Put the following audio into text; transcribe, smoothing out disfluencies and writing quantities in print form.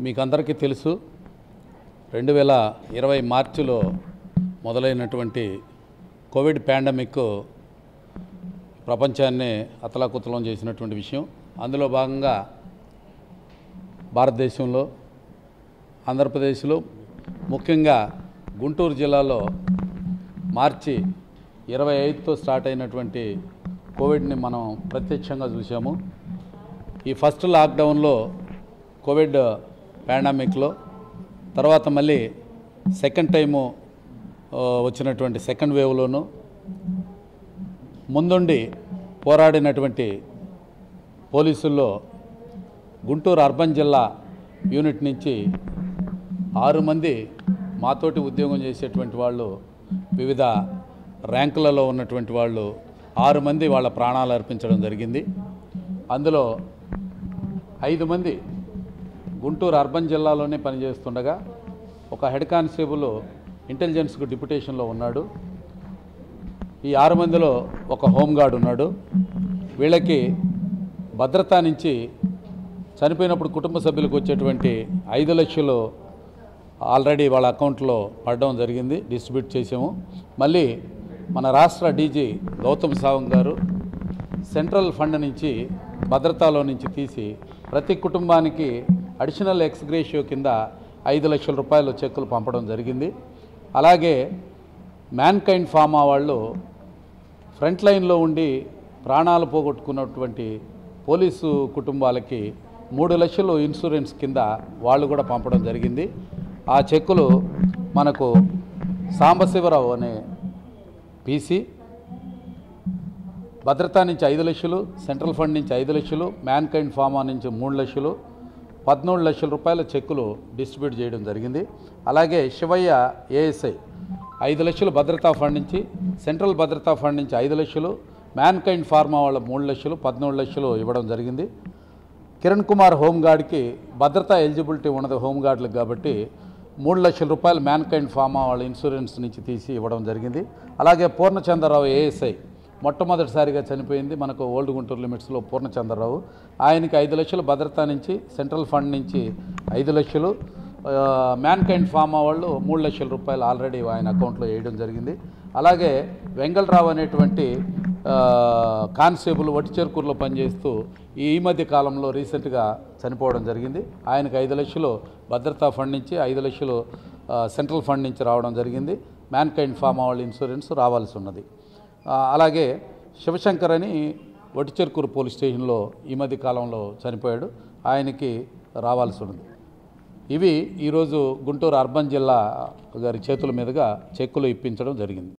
మీకందరికీ తెలుసు 2020 మార్చిలో మొదలైనటువంటి కోవిడ్ పాండమిక్ ప్రపంచాన్ని అతలాకుతలం చేసినటువంటి విషయం. అందులో భాగంగా భారతదేశంలో ఆంధ్రప్రదేశ్లో ముఖ్యంగా గుంటూరు జిల్లాలో మార్చి 25తో స్టార్ట్ అయినటువంటి కోవిడ్ని మనం ప్రత్యక్షంగా చూసాము. ఈ ఫస్ట్ లాక్డౌన్లో కోవిడ్ పాండమిక్లో తర్వాత మళ్ళీ సెకండ్ టైము వచ్చినటువంటి సెకండ్ వేవ్లోనూ ముందుండి పోరాడినటువంటి పోలీసుల్లో గుంటూరు అర్బన్ జిల్లా యూనిట్ నుంచి 6 మంది మాతోటి ఉద్యోగం చేసేటువంటి వాళ్ళు, వివిధ ర్యాంకులలో ఉన్నటువంటి వాళ్ళు 6 మంది వాళ్ళ ప్రాణాలు అర్పించడం జరిగింది. అందులో 5 మంది గుంటూరు అర్బన్ జిల్లాలోనే పనిచేస్తుండగా ఒక హెడ్ కానిస్టేబుల్ ఇంటెలిజెన్స్కు డిప్యుటేషన్లో ఉన్నాడు. ఈ 6 మందిలో ఒక హోంగార్డ్ ఉన్నాడు. వీళ్ళకి భద్రతా నుంచి చనిపోయినప్పుడు కుటుంబ సభ్యులకు వచ్చేటువంటి 5 లక్షలు ఆల్రెడీ వాళ్ళ అకౌంట్లో పడడం జరిగింది, డిస్ట్రిబ్యూట్ చేసాము. మళ్ళీ మన రాష్ట్ర డీజీ గౌతమ్ సావంగ్ గారు సెంట్రల్ ఫండ్ నుంచి భద్రతాలో నుంచి తీసి ప్రతి కుటుంబానికి అడిషనల్ ఎక్స్గ్రేషియో కింద 5 లక్షల రూపాయలు చెక్కులు పంపడం జరిగింది. అలాగే మ్యాన్కైండ్ ఫార్మా వాళ్ళు ఫ్రంట్ లైన్లో ఉండి ప్రాణాలు పోగొట్టుకున్నటువంటి పోలీసు కుటుంబాలకి 3 లక్షలు ఇన్సూరెన్స్ కింద వాళ్ళు కూడా పంపడం జరిగింది. ఆ చెక్కులు మనకు సాంబశివరావు అనే పీసీ భద్రతా నుంచి 5 లక్షలు, సెంట్రల్ ఫండ్ నుంచి 5 లక్షలు, మ్యాన్కైండ్ ఫార్మా నుంచి 3 లక్షలు, 13 లక్షల రూపాయల చెక్కులు డిస్ట్రిబ్యూట్ చేయడం జరిగింది. అలాగే శివయ్య ఏఎస్ఐ 5 లక్షలు భద్రతా ఫండ్ నుంచి, సెంట్రల్ భద్రతా ఫండ్ నుంచి 5 లక్షలు, మ్యాన్కైండ్ ఫార్మా వాళ్ళ 3 లక్షలు, 13 లక్షలు ఇవ్వడం జరిగింది. కిరణ్ కుమార్ హోంగార్డ్కి భద్రతా ఎలిజిబిలిటీ ఉన్నది హోంగార్డులకు కాబట్టి 3 లక్షల రూపాయలు మ్యాన్కైండ్ ఫార్మా వాళ్ళ ఇన్సూరెన్స్ నుంచి తీసి ఇవ్వడం జరిగింది. అలాగే పూర్ణచంద్రరావు ఏఎస్ఐ మొట్టమొదటిసారిగా చనిపోయింది మనకు ఓల్డ్ గుంటూరు లిమిట్స్లో పూర్ణచంద్రరావు. ఆయనకి 5 లక్షలు భద్రతా నుంచి, సెంట్రల్ ఫండ్ నుంచి 5 లక్షలు, మ్యాన్కైండ్ ఫార్మా వాళ్ళు 3 లక్షల రూపాయలు ఆల్రెడీ ఆయన అకౌంట్లో వేయడం జరిగింది. అలాగే వెంగళరావు అనేటువంటి కానిస్టేబుల్ వట్టిచెరుకూరులో పనిచేస్తూ ఈ మధ్య కాలంలో రీసెంట్గా చనిపోవడం జరిగింది. ఆయనకు 5 లక్షలు భద్రతా ఫండ్ నుంచి, 5 లక్షలు సెంట్రల్ ఫండ్ నుంచి రావడం జరిగింది. మ్యాన్కైండ్ ఫార్మా వాళ్ళ ఇన్సూరెన్స్ రావాల్సి ఉన్నది. అలాగే శివశంకర్ అని వట్టిచెరుకూరు పోలీస్ స్టేషన్లో ఈ మధ్య కాలంలో చనిపోయాడు, ఆయనకి రావాల్సి ఉన్నది. ఇవి ఈరోజు గుంటూరు అర్బన్ జిల్లా గారి చేతుల మీదుగా చెక్కులు ఇప్పించడం జరిగింది.